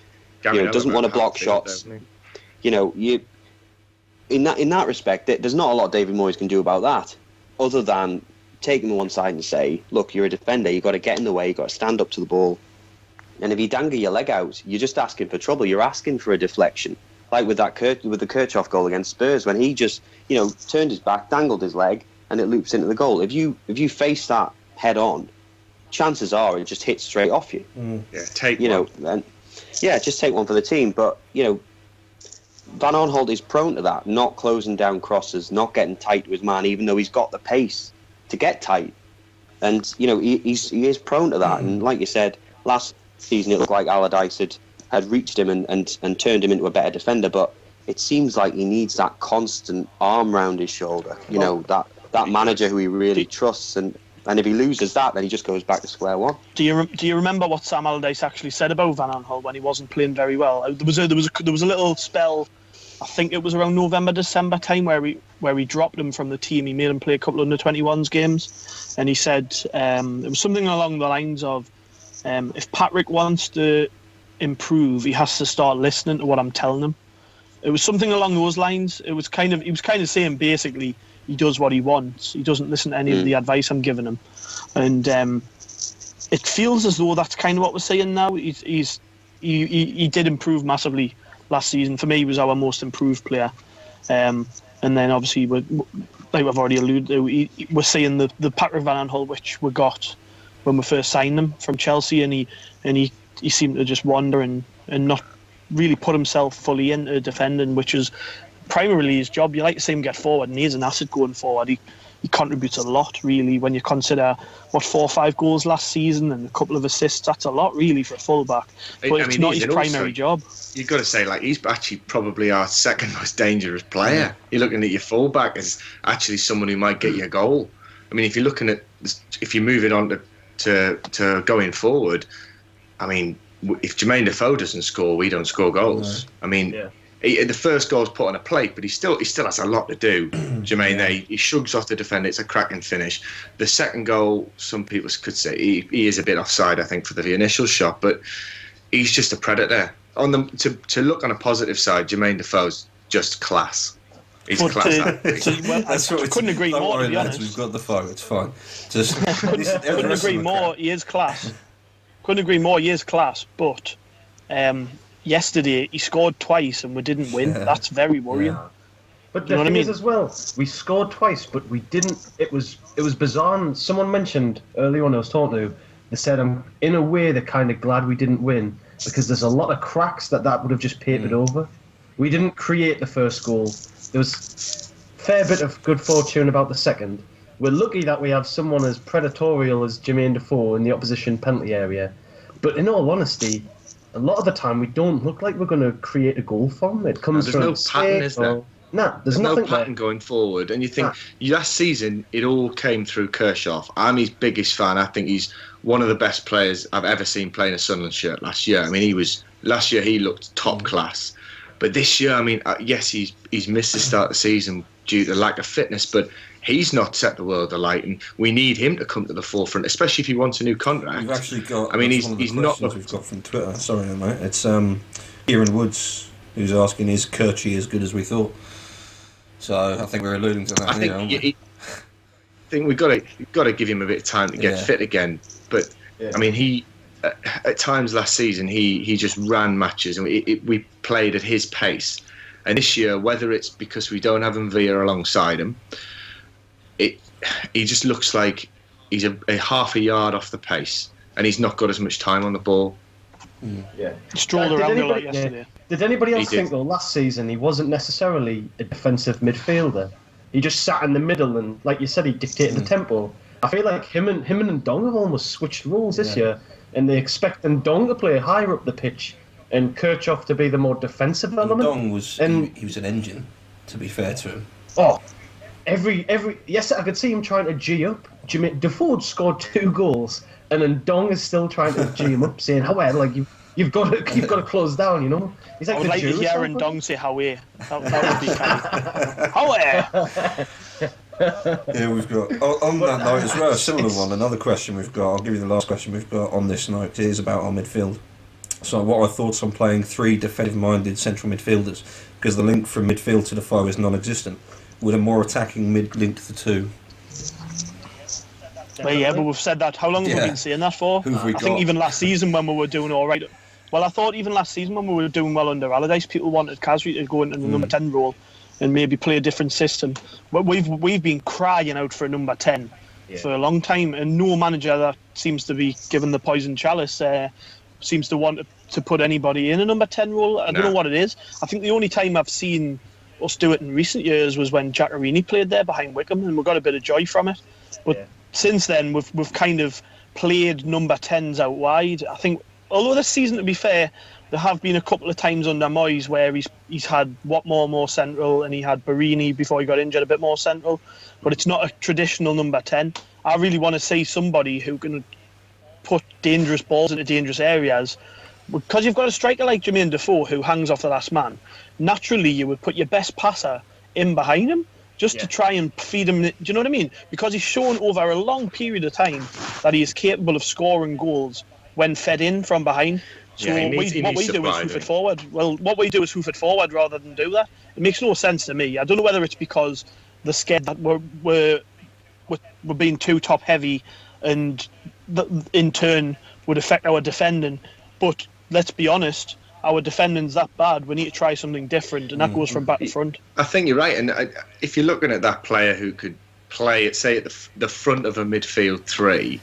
D: doesn't want to block shots. In that respect, there's not a lot David Moyes can do about that, other than take him on one side and say, look, you're a defender, you've got to get in the way, you've got to stand up to the ball. And if you dangle your leg out, you're just asking for trouble. You're asking for a deflection. Like with the Kirchhoff goal against Spurs, when he just, turned his back, dangled his leg, and it loops into the goal. If you face that head on, chances are it just hits straight off you.
E: Take one.
D: Just take one for the team. But, Van Aanholt is prone to that, not closing down crosses, not getting tight to his man, even though he's got the pace to get tight. And he is prone to that. And like you said, last season it looked like Allardyce had reached him and turned him into a better defender, but it seems like he needs that constant arm round his shoulder, that manager who he really trusts, and if he loses that, then he just goes back to square one. Do
B: you remember what Sam Allardyce actually said about Van Aanholt when he wasn't playing very well? There was a little spell, I think it was around November, December time, where he dropped him from the team. He made him play a couple of under-21s games, and he said it was something along the lines of, if Patrick wants to improve, he has to start listening to what I'm telling him. It was something along those lines. He was kind of saying basically he does what he wants. He doesn't listen to any of the advice I'm giving him, and it feels as though that's kind of what we're saying now. He did improve massively last season. For me, he was our most improved player. And then obviously, like I've already alluded to, we're seeing the Patrick Van Aanholt which we got when we first signed him from Chelsea, and he seemed to just wander and not really put himself fully into defending, which is primarily his job. You like to see him get forward, and he's an asset going forward. He contributes a lot, really, when you consider 4 or 5 goals last season and a couple of assists. That's a lot, really, for a fullback. But it's not his primary job.
E: You've got to say, he's actually probably our second most dangerous player. You're looking at your fullback as actually someone who might get you a goal. I mean, if you're moving on to going forward, I mean, if Jermaine Defoe doesn't score, we don't score goals. No. I mean, the first goal's put on a plate, but he still has a lot to do. Jermaine, there, he shrugs off the defender. It's a cracking finish. The second goal, some people could say he is a bit offside, I think, for the initial shot, but he's just a predator. To look on a positive side, Jermaine Defoe's just class. He's class.
B: I couldn't agree more, to be honest.
A: We've got the foe, it's fine.
B: Couldn't agree more, he is class. Couldn't agree more, he is class, but yesterday he scored twice and we didn't win. Yeah. That's very worrying. Yeah.
C: But the thing is as well, we scored twice, but we didn't. It was bizarre. And someone mentioned earlier on I was talking to, they said, in a way, they're kind of glad we didn't win because there's a lot of cracks that would have just papered over. We didn't create the first goal. There was a fair bit of good fortune about the second. We're lucky that we have someone as predatorial as Jermaine Defoe in the opposition penalty area. But in all honesty, a lot of the time we don't look like we're going to create a goal from it. Comes
E: from no pattern, is there?
C: There's nothing
E: no pattern going forward. And you think last season it all came through Kershaw. I'm his biggest fan. I think he's one of the best players I've ever seen playing a Sunderland shirt last year. I mean, last year he looked top class. But this year, I mean, yes, he's missed the start of the season due to lack of fitness, but he's not set the world alight, and we need him to come to the forefront, especially if he wants a new contract.
A: We've actually got.
E: I mean, he's not.
A: We've got from Twitter. Sorry, mate. It's Kieran Woods who's asking, "Is Kirchy as good as we thought?" So I think we're alluding to that.
E: I think we've got to give him a bit of time to get fit again. But I mean, he at times last season he just ran matches, and we played at his pace. And this year, whether it's because we don't have Villa alongside him, he just looks like he's a half a yard off the pace, and he's not got as much time on the ball.
C: Yeah,
B: strolled around a lot yesterday.
C: Did anybody else think though last season he wasn't necessarily a defensive midfielder? He just sat in the middle and, like you said, he dictated the tempo. I feel like him and Ndong have almost switched roles this year, and they expect Ndong to play higher up the pitch and Kirchhoff to be the more defensive element.
A: Ndong was he was an engine, to be fair to him.
C: Oh, yes, I could see him trying to G up. Defoe scored 2 goals, and then Ndong is still trying to G him up, saying, "How like you've got to close down," you know. He's like
B: I would like to hear Ndong say "Howe." That would be kind of
A: Yeah, we've got on that note as well a similar one. Another question we've got. I'll give you the last question we've got on this note. It is about our midfield. So, what are our thoughts on playing 3 defensive-minded central midfielders? Because the link from midfield to the foe is non-existent. Would a more attacking mid link the two?
B: Well, yeah, but we've said that. How long have we been saying that for? I think even last season when we were doing all right. Well, I thought even last season when we were doing well under Allardyce, people wanted Kasri to go into the number 10 role and maybe play a different system. But we've been crying out for a number 10 for a long time, and no manager that seems to be given the poison chalice seems to want to put anybody in a number 10 role. I don't know what it is. I think the only time I've seen us do it in recent years was when Giaccherini played there behind Wickham, and we got a bit of joy from it. But since then, we've kind of played number 10s out wide. I think, although this season, to be fair, there have been a couple of times under Moyes where he's had Watmore more central, and he had Barini before he got injured a bit more central. But it's not a traditional number 10. I really want to see somebody who can put dangerous balls into dangerous areas. Because you've got a striker like Jermaine Defoe who hangs off the last man, naturally you would put your best passer in behind him just to try and feed him. Do you know what I mean? Because he's shown over a long period of time that he is capable of scoring goals when fed in from behind. So what we do is hoof it forward. Well, what we do is hoof it forward rather than do that. It makes no sense to me. I don't know whether it's because they're scared that we're being too top heavy, and that in turn would affect our defending. But let's be honest, our defending's that bad. We need to try something different, and that goes from back to front.
E: I think you're right. And if you're looking at that player who could play at, say, at the front of a midfield 3,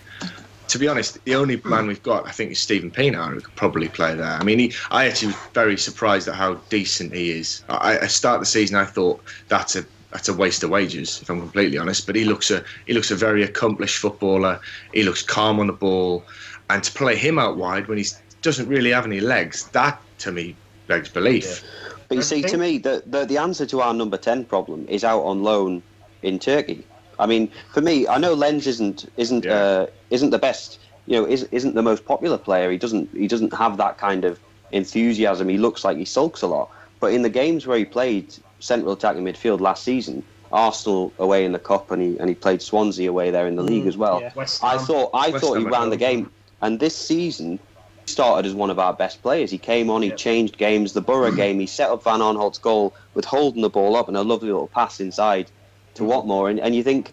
E: to be honest, the only man we've got, I think, is Stephen Pienaar, who could probably play there. I mean, I actually was very surprised at how decent he is. I start the season, I thought that's a waste of wages, if I'm completely honest. But he looks a very accomplished footballer. He looks calm on the ball, and to play him out wide when he doesn't really have any legs, that to me begs belief.
D: Yeah. But you see, to me, the answer to our number 10 problem is out on loan in Turkey. I mean, for me, I know Lenz isn't the best, isn't the most popular player. He doesn't have that kind of enthusiasm. He looks like he sulks a lot. But in the games where he played central attacking midfield last season, Arsenal away in the cup, and he played Swansea away there in the league as well.
B: Yeah.
D: I thought he ran the game, and this season he started as one of our best players. He came on, he changed games. The Borough game, he set up Van Aanholt's goal with holding the ball up and a lovely little pass inside to Watmore, and you think,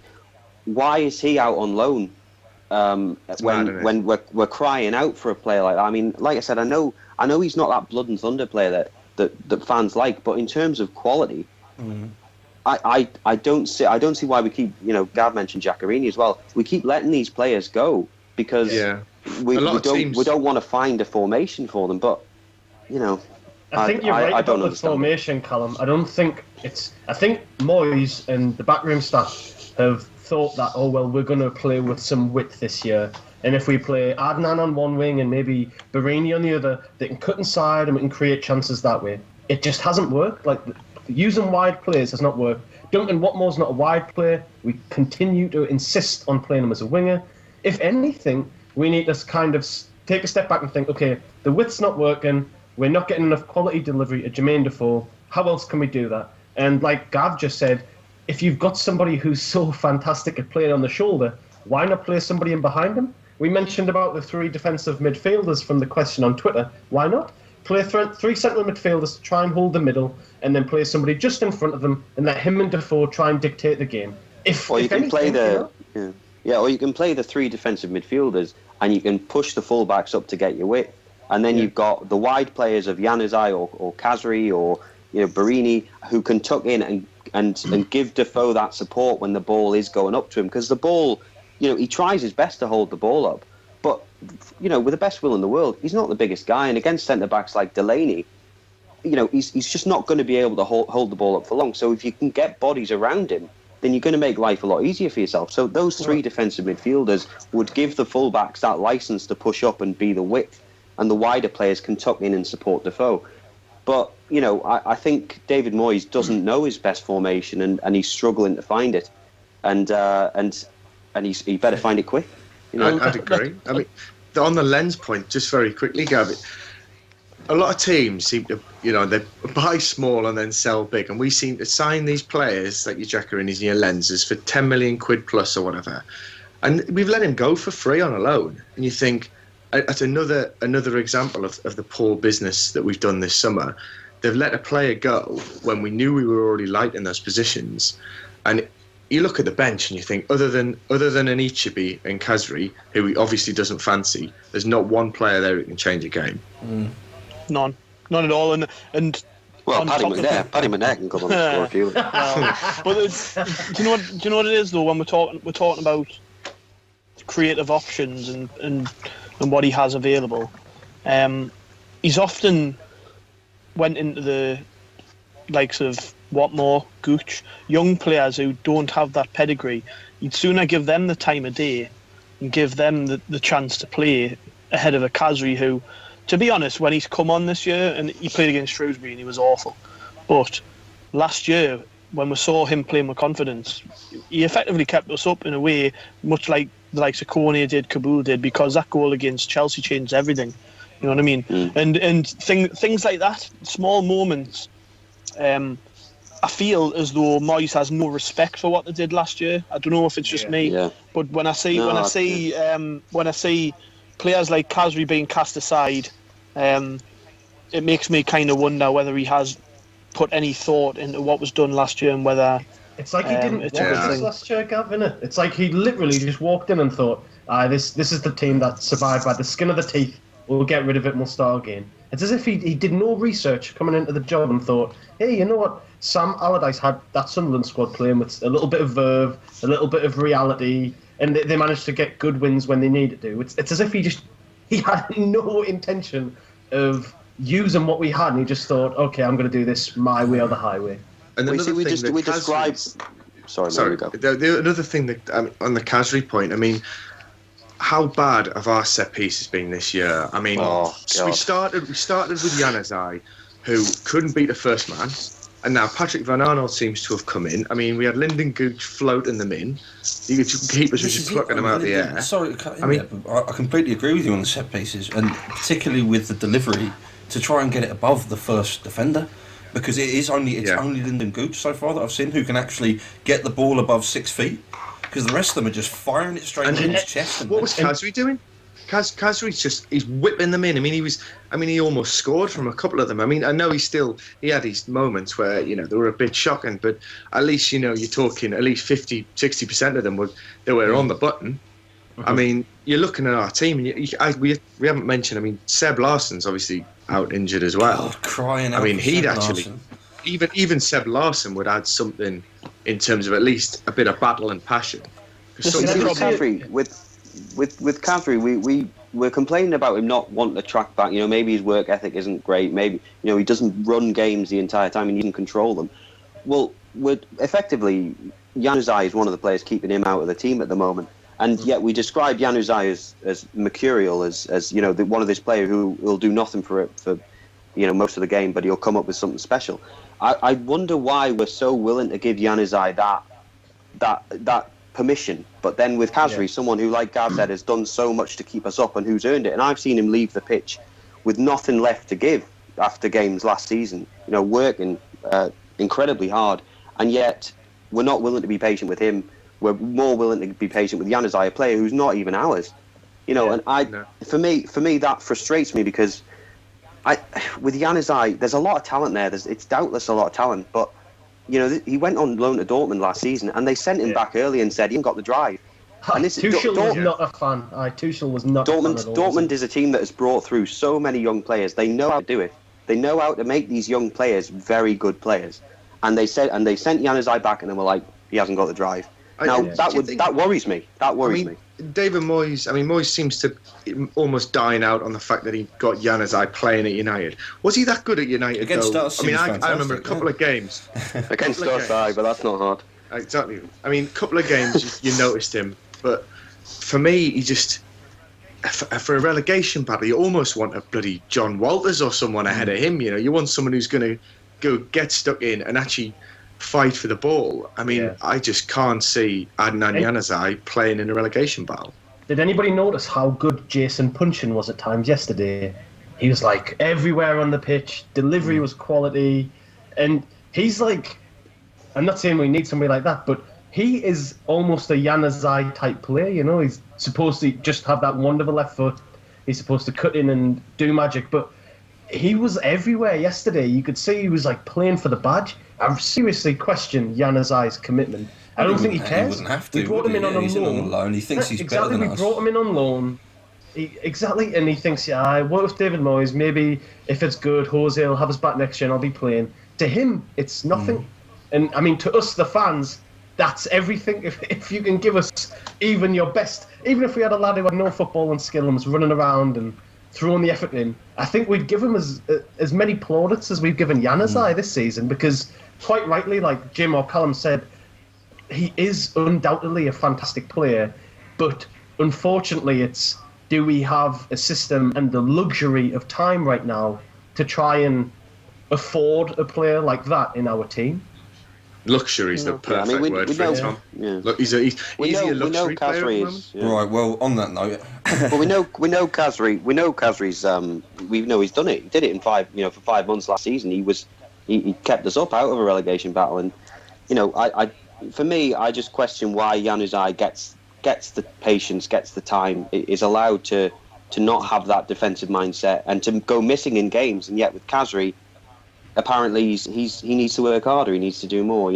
D: why is he out on loan when we're crying out for a player like that? I mean, like I said, I know he's not that blood and thunder player that fans like, but in terms of quality, I don't see why we keep, Gav mentioned Giaccherini as well. We keep letting these players go because we don't want to find a formation for them. But
C: I think you're right about the formation, Callum. I think Moyes and the backroom staff have thought that, we're going to play with some width this year, and if we play Adnan on one wing and maybe Barini on the other, they can cut inside and we can create chances that way. It just hasn't worked. Like, using wide players has not worked. Duncan Watmore's not a wide player. We continue to insist on playing him as a winger. If anything, we need to kind of take a step back and think, okay, the width's not working. We're not getting enough quality delivery at Jermaine Defoe. How else can we do that? And like Gav just said, if you've got somebody who's so fantastic at playing on the shoulder, why not play somebody in behind him? We mentioned about the 3 defensive midfielders from the question on Twitter. Why not? Play 3 central midfielders to try and hold the middle, and then play somebody just in front of them, and let him and Defoe try and dictate the game. Or you can play the
D: 3 defensive midfielders, and you can push the fullbacks up to get your width, and then you've got the wide players of Januzaj or Kazri or Barini who can tuck in and give Defoe that support when the ball is going up to him, because the ball, he tries his best to hold the ball up, but with the best will in the world, he's not the biggest guy, and against centre backs like Delaney, he's just not going to be able to hold the ball up for long. So if you can get bodies around him, then you're going to make life a lot easier for yourself. So those 3 defensive midfielders would give the fullbacks that license to push up and be the width, and the wider players can tuck in and support Defoe. But I think David Moyes doesn't know his best formation, and he's struggling to find it, and he better find it quick.
E: I'd agree. I mean, on the lens point, just very quickly, Gavin, a lot of teams seem to, they buy small and then sell big, and we seem to sign these players like your Giaccherinis and your Lenses for 10 million quid plus or whatever, and we've let him go for free on a loan. And you think, that's another example of the poor business that we've done this summer. They've let a player go when we knew we were already light in those positions, and you look at the bench and you think, other than an Ichibi and Kazri, who he obviously doesn't fancy, there's not one player there who can change a game.
B: None at all. And
D: well, Paddy McNair can come on and score a few.
B: But do you know what it is though? When we're talking about creative options and what he has available, he's often went into the likes of Watmore, Gooch, young players who don't have that pedigree. You'd sooner give them the time of day and give them the chance to play ahead of a Kazri who, to be honest, when he's come on this year, and he played against Shrewsbury and he was awful, but last year when we saw him playing with confidence, he effectively kept us up in a way much like the likes of Kone did, Kabul did, because that goal against Chelsea changed everything. You know what I mean? And things like that, small moments. I feel as though Moyes has no respect for what they did last year. I don't know if it's just me, but when I see players like Kazri being cast aside, it makes me kind of wonder whether he has put any thought into what was done last year and whether
C: it's like he didn't walk this last year, Gav, innit? It's like he literally just walked in and thought, this is the team that survived by the skin of the teeth. We'll get rid of it and we'll start again. It's as if he did no research coming into the job and thought, hey, you know what? Sam Allardyce had that Sunderland squad playing with a little bit of verve, a little bit of reality, and they managed to get good wins when they needed to. It's as if he had no intention of using what we had, and he just thought, okay, I'm going to do this my way or the highway.
E: And
D: we describe. Sorry, go.
E: Another thing that on the Kazri point, I mean, how bad have our set pieces been this year? I mean, we started with Januzaj, who couldn't beat the first man, and now Patrick Van Aanholt seems to have come in. I mean, we had Lyndon Gooch floating them in. The keepers were just plucking them out of the air.
A: Sorry, I completely agree with you on the set pieces, and particularly with the delivery to try and get it above the first defender. because it's only Lyndon Gooch so far that I've seen who can actually get the ball above 6 feet, because the rest of them are just firing it straight into his chest.
E: What was Khazri doing? Khazri's he's whipping them in. He almost scored from a couple of them. I know he had his moments where, they were a bit shocking, but at least, you're talking at least 50-60% of them were on the button. Mm-hmm. You're looking at our team, and we haven't mentioned, Seb Larsson's obviously out injured as well.
A: God, crying out.
E: He'd actually, even Seb Larsson would add something in terms of at least a bit of battle and passion.
D: With Khazri, we're complaining about him not wanting to track back. Maybe his work ethic isn't great. Maybe he doesn't run games the entire time and he doesn't control them. Well, effectively, Januzaj is one of the players keeping him out of the team at the moment. And yet we describe Januzaj as mercurial, as one of this player who will do nothing for most of the game, but he'll come up with something special. I wonder why we're so willing to give Januzaj that permission, but then with Khazri, someone who, like Gav said, has done so much to keep us up and who's earned it, and I've seen him leave the pitch with nothing left to give after games last season, working incredibly hard, and yet we're not willing to be patient with him. We're more willing to be patient with Januzaj, a player who's not even ours, For me that frustrates me, because with Januzaj, there's a lot of talent there. It's doubtless a lot of talent, but he went on loan to Dortmund last season, and they sent him back early and said he hasn't got the drive.
C: And this Tuchel was not a fan. Tuchel was not.
D: Dortmund is a team that has brought through so many young players. They know how to do it. They know how to make these young players very good players. And they sent Januzaj back, and they were like, he hasn't got the drive. That worries me. That worries me.
E: David Moyes, Moyes seems to almost dine out on the fact that he got Januzaj playing at United. Was he that good at United,
A: against
E: though?
A: Us,
E: I remember a couple of games.
D: Against us, but that's not hard.
E: Exactly. A couple of games you noticed him, but for me, he just... For a relegation battle, you almost want a bloody John Walters or someone ahead of him, You want someone who's going to go get stuck in and actually fight for the ball. I just can't see Adnan Januzaj playing in a relegation battle.
C: Did anybody notice how good Jason Punchin was at times yesterday? He was like everywhere on the pitch, delivery was quality, and he's like, I'm not saying we need somebody like that, but he is almost a Januzaj type player, He's supposed to just have that wonderful left foot, he's supposed to cut in and do magic, but he was everywhere yesterday. You could see he was like playing for the badge. I seriously question Januzaj's commitment. I don't think he cares.
A: He wouldn't have to.
C: We brought him in on loan.
A: He thinks he's better than us.
C: We brought him in on loan. And he thinks, what if David Moyes, maybe if it's good, Jose will have us back next year and I'll be playing. To him, it's nothing. And to us, the fans, that's everything. If you can give us even your best, even if we had a lad who had no footballing skill and was running around and throwing the effort in, I think we'd give him as many plaudits as we've given Januzaj this season, because quite rightly, like Jim or Callum said, he is undoubtedly a fantastic player, but unfortunately do we have a system and the luxury of time right now to try and afford a player like that in our team?
E: Luxury is the perfect word for it, Tom.
D: Yeah.
E: Look, he's a luxury player.
A: Right. Well, on that note,
D: well, we know Khazri. We know Khazri's. We know he's done it. He did it in for 5 months last season. He kept us up out of a relegation battle, and for me, I just question why Januzaj gets the patience, gets the time, is allowed to not have that defensive mindset and to go missing in games, and yet with Khazri, apparently he needs to work harder. He needs to do more.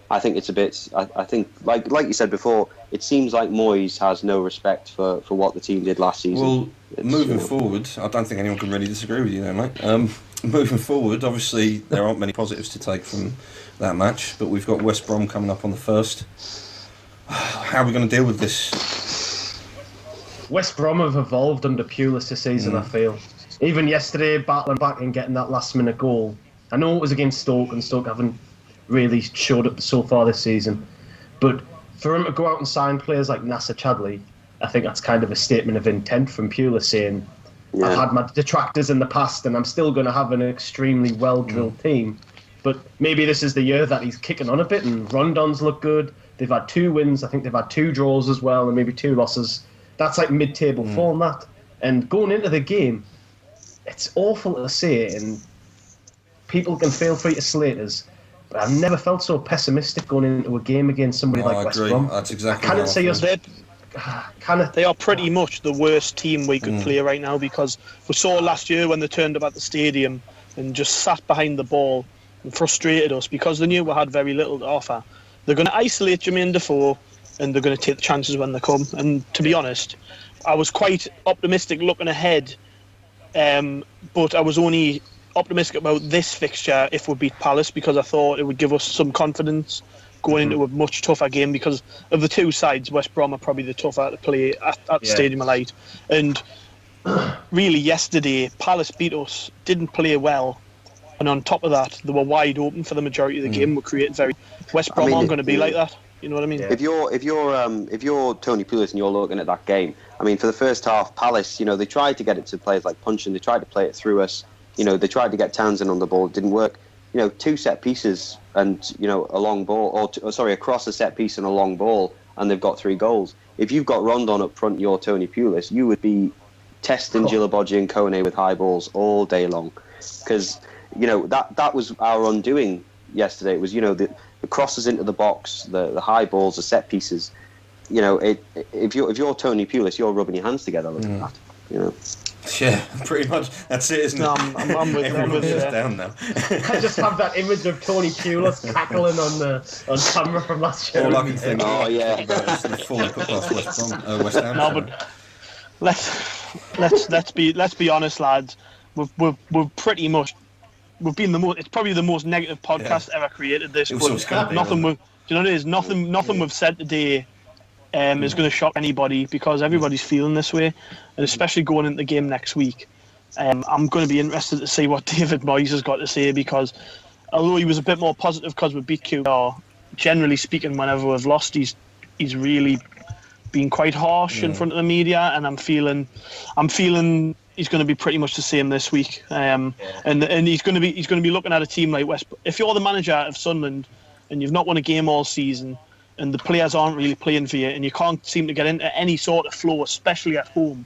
D: I think it's a bit. I think like you said before, it seems like Moyes has no respect for what the team did last season.
A: Well, moving forward, I don't think anyone can really disagree with you there, mate. Moving forward, obviously there aren't many positives to take from that match, but we've got West Brom coming up on the 1st. How are we going to deal with this?
C: West Brom have evolved under Pulis this season, I feel. Even yesterday, battling back and getting that last-minute goal. I know it was against Stoke, and Stoke haven't really showed up so far this season. But for him to go out and sign players like Nasser Chadli, I think that's kind of a statement of intent from Pulis, saying, I've had my detractors in the past, and I'm still going to have an extremely well-drilled team. But maybe this is the year that he's kicking on a bit, and Rondon's look good. They've had 2 wins. I think they've had 2 draws as well, and maybe 2 losses. That's like mid-table form, that. And going into the game, it's awful to say, and people can feel free to slate us, but I've never felt so pessimistic going into a game against somebody like West Brom.
A: That's exactly.
C: I cannot say us.
B: They are pretty much the worst team we could play right now, because we saw last year when they turned up at the stadium and just sat behind the ball and frustrated us because they knew we had very little to offer. They're going to isolate Jermaine Defoe and they're going to take the chances when they come. And to be honest, I was quite optimistic looking ahead, but I was only optimistic about this fixture if we beat Palace, because I thought it would give us some confidence going into a much tougher game, because of the two sides. West Brom are probably the tougher to play at the Stadium of Light. And really yesterday, Palace beat us, didn't play well, and on top of that, they were wide open for the majority of the game. We created very... West Brom aren't going to be like that. You know what I mean?
D: If you're Tony Pulis and you're looking at that game, I mean, for the first half, Palace, they tried to get it to players like Puncheon. They tried to play it through us. They tried to get Townsend on the ball. It didn't work. 2 set pieces and a long ball, across a set piece and a long ball, and they've got 3 goals. If you've got Rondon up front, you're Tony Pulis, you would be testing Djilobodji and Kone with high balls all day long, because that was our undoing yesterday. It was the crosses into the box, the high balls, the set pieces. If you're Tony Pulis, you're rubbing your hands together looking at that.
A: Yeah, pretty much. That's it, isn't it?
B: I'm with you.
A: Down now.
C: I just have that image of Tony Pulis cackling on camera from last year.
A: All I can think
D: about is
A: the form put past West Ham.
B: No, but let's be honest, lads. We've pretty much been the most. It's probably the most negative podcast ever created. This, but nothing. Do you know what it is? Nothing we've said today is going to shock anybody, because everybody's feeling this way, and especially going into the game next week. I'm going to be interested to see what David Moyes has got to say, because although he was a bit more positive because we beat QPR, generally speaking, whenever we've lost, he's really been quite harsh in front of the media, and I'm feeling he's going to be pretty much the same this week. And he's going to be looking at a team like West. If you're the manager of Sunderland and you've not won a game all season, and the players aren't really playing for you, and you can't seem to get into any sort of flow, especially at home,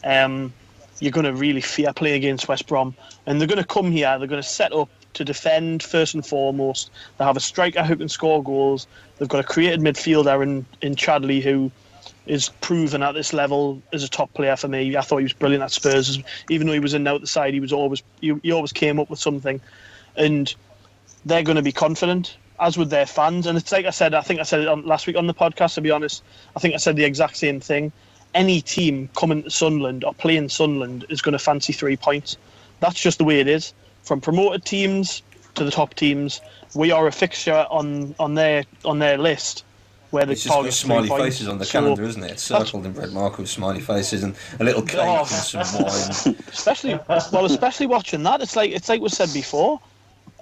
B: you're going to really fear play against West Brom. And they're going to come here, they're going to set up to defend first and foremost. They have a striker who can score goals. They've got a creative midfielder in Chadley, who is proven at this level as a top player for me. I thought he was brilliant at Spurs. Even though he was in and out the side, he always came up with something. And they're going to be confident, as with their fans. And it's like I said, I think I said it last week on the podcast, to be honest. I think I said the exact same thing. Any team coming to Sunderland or playing Sunderland is going to fancy 3 points. That's just the way it is. From promoted teams to the top teams, we are a fixture on their list. Where the
A: it's just got smiley faces on the calendar, isn't it? It's circled in red marker with smiley faces and a little cake and some wine.
B: Especially watching that, it's like we said before.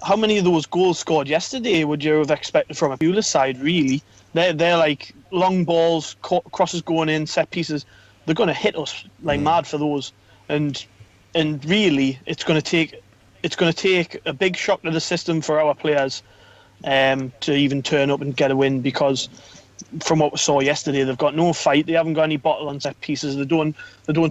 B: How many of those goals scored yesterday would you have expected from a Pulis side? Really, they're like long balls, crosses going in, set pieces. They're going to hit us like mad for those, and really, it's going to take a big shock to the system for our players to even turn up and get a win, because from what we saw yesterday, they've got no fight. They haven't got any bottle on set pieces. They don't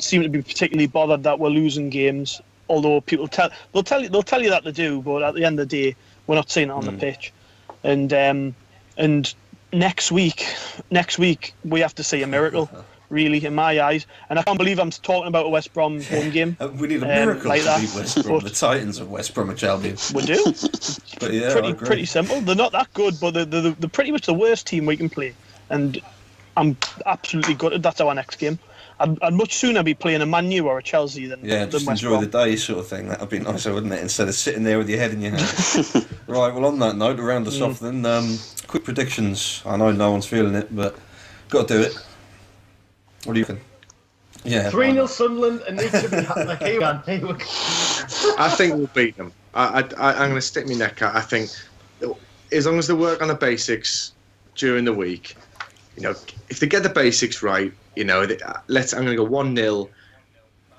B: seem to be particularly bothered that we're losing games. Although people they'll tell you that they do, but at the end of the day, we're not seeing it on the pitch. And next week we have to see a miracle, really, in my eyes. And I can't believe I'm talking about a West Brom home game.
A: We need a miracle like to beat West Brom, the Titans of West Bromwich Albion.
B: We do.
A: But yeah,
B: pretty simple. They're not that good, but they're pretty much the worst team we can play. And I'm absolutely gutted that's our next game. I'd much sooner be playing a Man U or a Chelsea than
A: just
B: West
A: enjoy
B: Brom.
A: the day sort of thing. That would be nicer, wouldn't it? Instead of sitting there with your head in your hand. Right, well, on that note, to round us off then, quick predictions. I know no one's feeling it, but got to do it. What do you think? Yeah,
C: 3-0 Sunderland, and each of them
E: I think we'll beat them. I'm going to stick my neck out. I think as long as they work on the basics during the week, if they get the basics right, I'm going to go 1-0.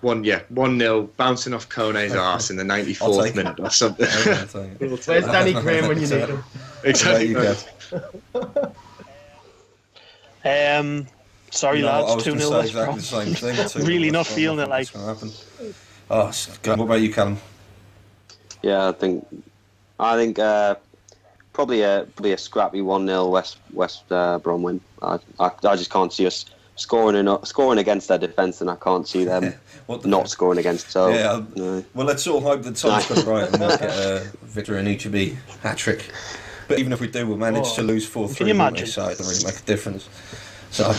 E: 1-0, bouncing off Kone's arse in the 94th minute or something.
C: Where's Danny Graham when you need him?
E: Exactly.
B: Sorry, lads, 2-0 West
A: exactly
B: Brom.
A: the same thing.
B: Really not feeling it like.
A: What about you, Callum?
D: Yeah, I think probably a scrappy 1-0 West Brom win. I just can't see us scoring against their defence, and I can't see them not scoring against. So
A: yeah, well, let's all hope that Tom's got it right and we'll get a victory in Ichibi hat-trick. But even if we do, we'll manage to lose 4-3.
B: Can you imagine?
A: So it doesn't really make a difference. So,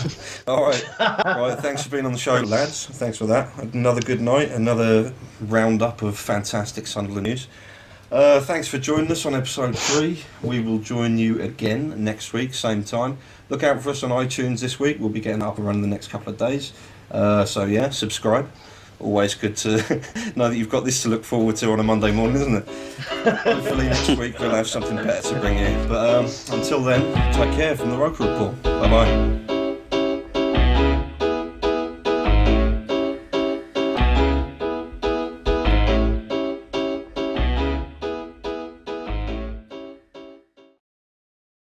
A: all right, thanks for being on the show, lads. Thanks for that. Another good night, another roundup of fantastic Sunderland news. Thanks for joining us on episode 3. We will join you again next week, same time. Look out for us on iTunes this week. We'll be getting up and running the next couple of days. So yeah, subscribe. Always good to know that you've got this to look forward to on a Monday morning, isn't it? Hopefully next week we'll have something better to bring you. But until then, take care from the Roker Rapport. Bye-bye.